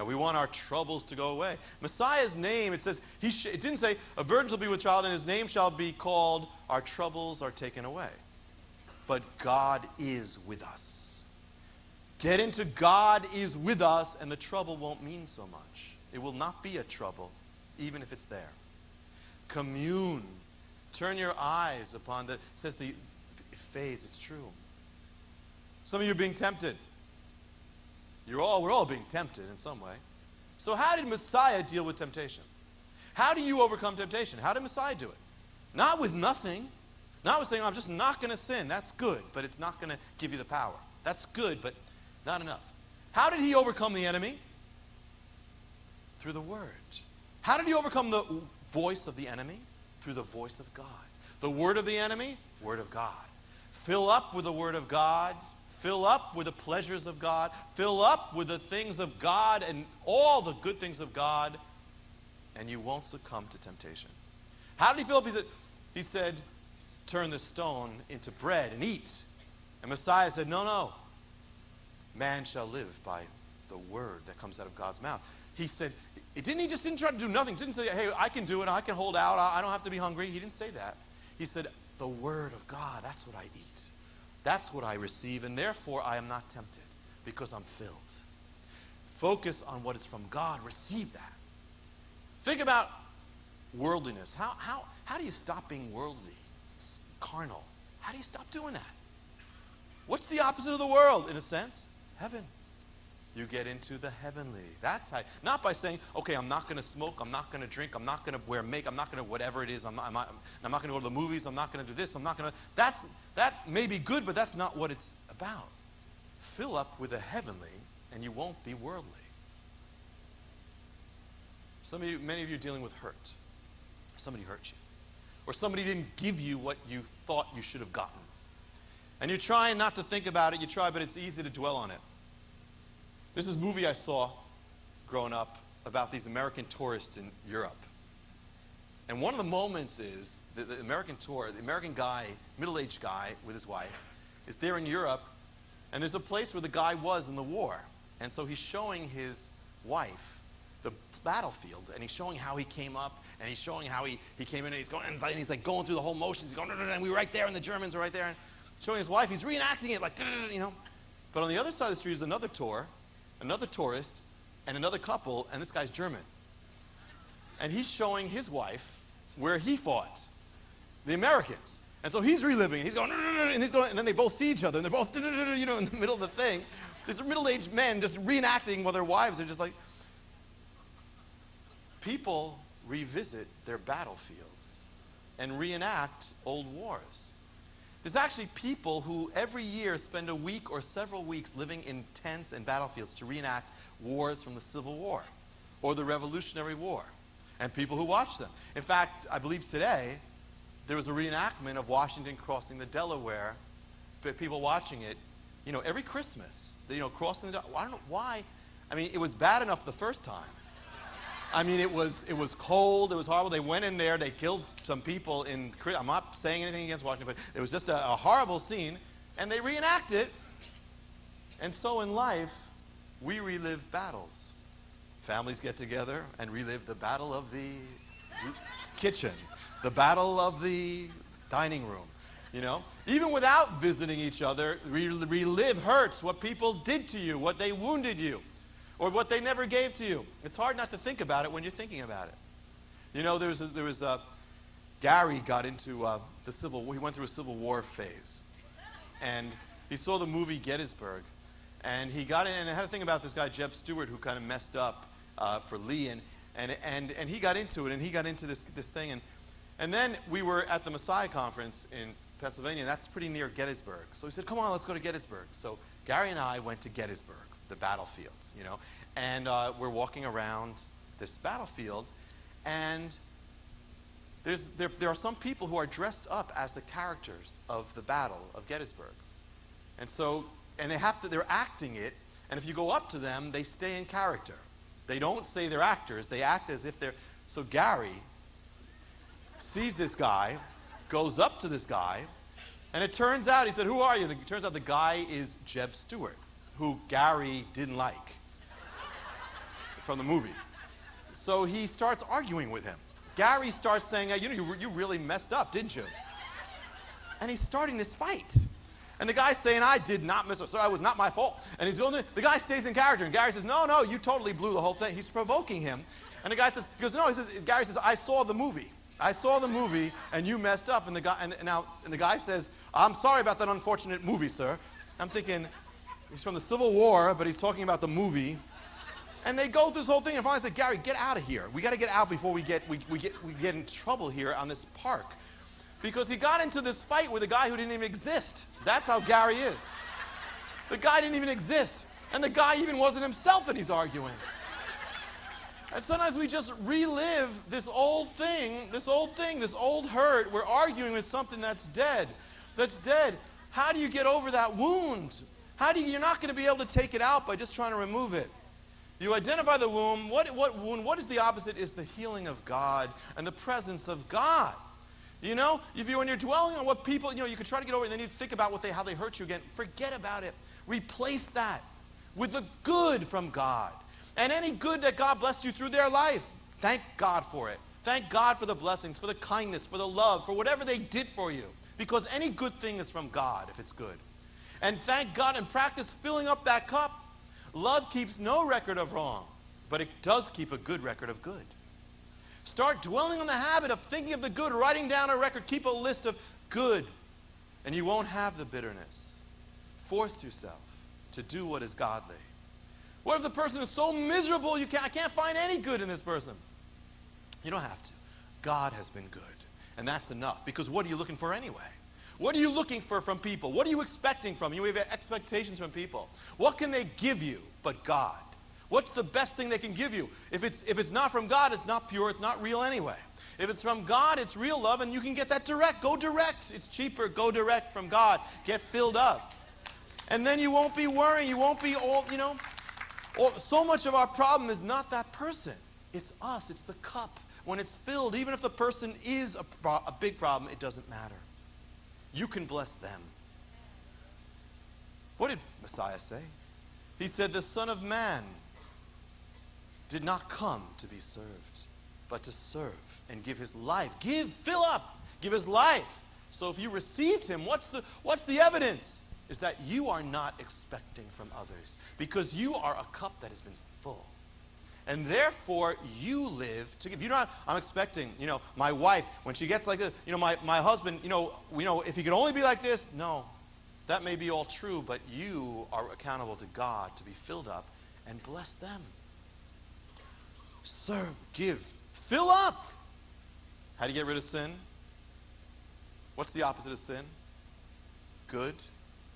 We want our troubles to go away. Messiah's name, it says, it didn't say, a virgin shall be with child, and his name shall be called, our troubles are taken away. But God is with us. Get into God is with us, and the trouble won't mean so much. It will not be a trouble, even if it's there. Commune. Turn your eyes upon it says it fades, it's true. Some of you are being tempted. We're all being tempted in some way. So how did Messiah deal with temptation? How do you overcome temptation? How did Messiah do it? Not with nothing. Not with saying, I'm just not going to sin. That's good, but it's not going to give you the power. That's good, but not enough. How did he overcome the enemy? Through the Word. How did he overcome the voice of the enemy? Through the voice of God. The word of the enemy? Word of God. Fill up with the Word of God. Fill up with the pleasures of God. Fill up with the things of God and all the good things of God, and you won't succumb to temptation. How did he fill up? He said, turn the stone into bread and eat. And Messiah said, no. Man shall live by the word that comes out of God's mouth. He said, he didn't try to do nothing. He didn't say, hey, I can do it. I can hold out. I don't have to be hungry. He didn't say that. He said, the word of God, that's what I eat. That's what I receive, and therefore I am not tempted because I'm filled. Focus on what is from God. Receive that. Think about worldliness. How do you stop being worldly, carnal? How do you stop doing that? What's the opposite of the world, in a sense? Heaven. You get into the heavenly. That's how. Not by saying, okay, I'm not going to smoke, I'm not going to drink, I'm not going to wear makeup, I'm not going to whatever it is, I'm not going to go to the movies, I'm not going to do this, I'm not going to. That may be good, but that's not what it's about. Fill up with the heavenly, and you won't be worldly. Many of you are dealing with hurt. Somebody hurt you. Or somebody didn't give you what you thought you should have gotten. And you're trying not to think about it, but it's easy to dwell on it. This is a movie I saw growing up about these American tourists in Europe. And one of the moments is the American guy, middle-aged guy with his wife, is there in Europe, and there's a place where the guy was in the war. And so he's showing his wife the battlefield, and he's showing how he came up, and he's showing how he came in, and he's like going through the whole motions. He's going, and we were right there, and the Germans were right there. And showing his wife, he's reenacting it like, But on the other side of the street is another tourist, and another couple, and this guy's German. And he's showing his wife where he fought, the Americans. And so he's reliving, and he's going, and then they both see each other, and they're both, in the middle of the thing. These middle-aged men just reenacting while their wives are just like. People revisit their battlefields and reenact old wars. There's actually people who every year spend a week or several weeks living in tents and battlefields to reenact wars from the Civil War or the Revolutionary War, and people who watch them. In fact, I believe today there was a reenactment of Washington crossing the Delaware, people watching it, every Christmas, crossing the Delaware. I don't know why. I mean, it was bad enough the first time. I mean, it was cold. It was horrible. They went in there. They killed some people. I'm not saying anything against Washington, but it was just a horrible scene. And they reenact it. And so in life, we relive battles. Families get together and relive the battle of the kitchen, the battle of the dining room. Even without visiting each other, relive hurts, what people did to you, what they wounded you, or what they never gave to you. It's hard not to think about it when you're thinking about it. Gary got into he went through a Civil War phase. And he saw the movie Gettysburg. And he got in, and I had a thing about this guy, Jeb Stuart, who kind of messed up for Lee. And he got into it, and he got into this thing. And then we were at the Messiah Conference in Pennsylvania, and that's pretty near Gettysburg. So he said, come on, let's go to Gettysburg. So Gary and I went to Gettysburg, the battlefield, and we're walking around this battlefield, and there are some people who are dressed up as the characters of the Battle of Gettysburg, and they're acting it, and if you go up to them, they stay in character. They don't say they're actors; they act as if they're. So Gary sees this guy, goes up to this guy, and it turns out, he said, "Who are you?" It turns out the guy is Jeb Stuart, who Gary didn't like. from the movie. So he starts arguing with him. Gary starts saying, hey, you really messed up, didn't you? And he's starting this fight. And the guy's saying, I did not miss it, so it was not my fault. And he's going, the guy stays in character. And Gary says, no, you totally blew the whole thing. He's provoking him. And the guy says, Gary says, I saw the movie. And you messed up. And the guy says, I'm sorry about that unfortunate movie, sir. I'm thinking, he's from the Civil War, but he's talking about the movie. And they go through this whole thing, and finally say, Gary, get out of here. We got to get out before we get in trouble here on this park. Because he got into this fight with a guy who didn't even exist. That's how Gary is. The guy didn't even exist. And the guy even wasn't himself, and he's arguing. And sometimes we just relive this old hurt. We're arguing with something that's dead. How do you get over that wound? You're not going to be able to take it out by just trying to remove it. You identify the wound. What is the opposite? Is the healing of God and the presence of God. When you're dwelling on what people, you can try to get over it, and then you think about how they hurt you again. Forget about it. Replace that with the good from God. And any good that God blessed you through their life, thank God for it. Thank God for the blessings, for the kindness, for the love, for whatever they did for you. Because any good thing is from God if it's good. And thank God and practice filling up that cup. Love keeps no record of wrong, but it does keep a good record of good. Start dwelling on the habit of thinking of the good, writing down a record, keep a list of good, and you won't have the bitterness. Force yourself to do what is godly. What if the person is so miserable I can't find any good in this person? You don't have to. God has been good, and that's enough, because what are you looking for anyway? What are you looking for from people? What are you expecting from you? We have expectations from people. What can they give you but God? What's the best thing they can give you? If it's not from God, it's not pure, it's not real anyway. If it's from God, it's real love, and you can get that direct. Go direct. It's cheaper. Go direct from God. Get filled up. And then you won't be worrying. You won't be so much of our problem is not that person. It's us. It's the cup. When it's filled, even if the person is a big problem, it doesn't matter. You can bless them. What did Messiah say? He said, the Son of Man did not come to be served, but to serve and give his life. Fill up, give his life. So if you received him, what's the evidence? Is that you are not expecting from others, because you are a cup that has been full. And therefore, you live to give. I'm expecting, my wife, when she gets like this, my husband, if he could only be like this, no. That may be all true, but you are accountable to God to be filled up and bless them. Serve, give, fill up. How do you get rid of sin? What's the opposite of sin? Good,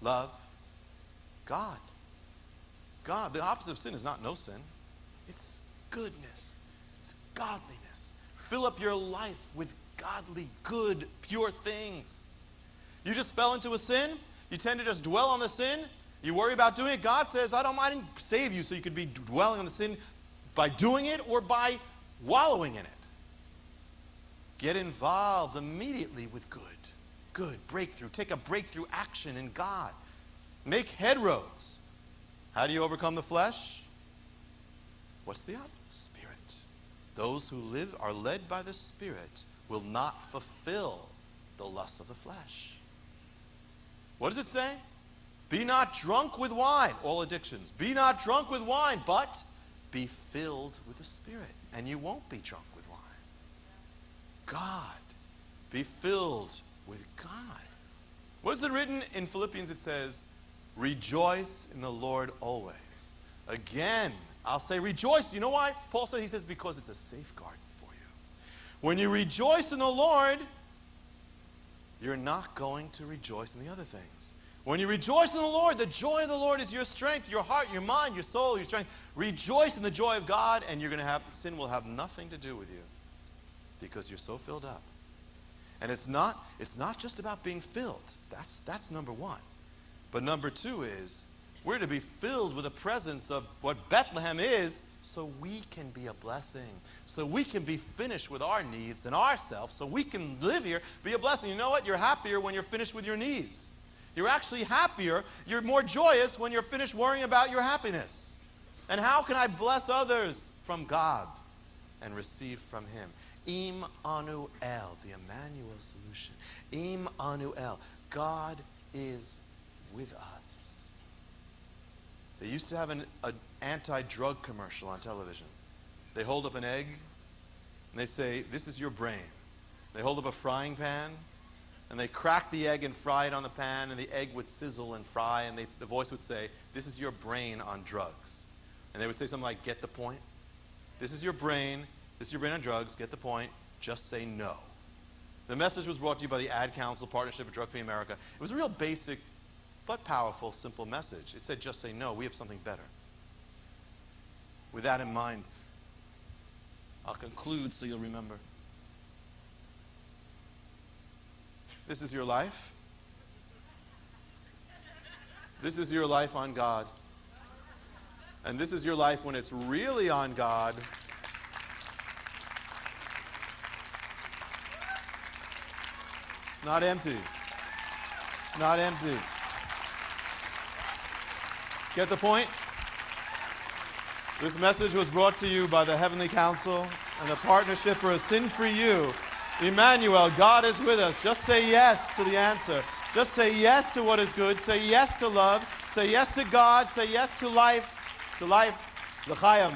love, God. God. The opposite of sin is not no sin. It's goodness. It's godliness. Fill up your life with godly, good, pure things. You just fell into a sin. You tend to just dwell on the sin. You worry about doing it. God says, I didn't save you so you could be dwelling on the sin by doing it or by wallowing in it. Get involved immediately with good. Good. Breakthrough. Take a breakthrough action in God. Make headroads. How do you overcome the flesh? What's the opposite? Spirit. Those who are led by the Spirit will not fulfill the lusts of the flesh. What does it say? Be not drunk with wine. All addictions. Be not drunk with wine, but be filled with the Spirit. And you won't be drunk with wine. God. Be filled with God. What is it written in Philippians? It says, rejoice in the Lord always. Again, I'll say rejoice. You know why? Paul says, he says, because it's a safeguard for you. When you rejoice in the Lord, you're not going to rejoice in the other things. When you rejoice in the Lord, the joy of the Lord is your strength, your heart, your mind, your soul, your strength. Rejoice in the joy of God, and sin will have nothing to do with you because you're so filled up. And it's not just about being filled. That's number one. But number two is we're to be filled with the presence of what Bethlehem is, so we can be a blessing. So we can be finished with our needs and ourselves, so we can live here, be a blessing. You know what? You're happier when you're finished with your needs. You're actually happier. You're more joyous when you're finished worrying about your happiness. And how can I bless others from God and receive from him. Immanuel, the Immanuel solution. Immanuel, God is with us. They used to have an anti-drug commercial on television. They hold up an egg and they say, this is your brain. They hold up a frying pan and they crack the egg and fry it on the pan, and the egg would sizzle and fry, and the voice would say, this is your brain on drugs. And they would say something like, get the point? This is your brain on drugs, get the point, just say no. The message was brought to you by the Ad Council Partnership for Drug-Free America. It was a real basic but powerful, simple message. It said, just say no, we have something better. With that in mind, I'll conclude so you'll remember. This is your life. This is your life on God. And this is your life when it's really on God. It's not empty. It's not empty. Get the point? This message was brought to you by the Heavenly Council and the Partnership for a Sin-Free You. Immanuel, God is with us. Just say yes to the answer. Just say yes to what is good. Say yes to love. Say yes to God. Say yes to life. To life. L'chaim.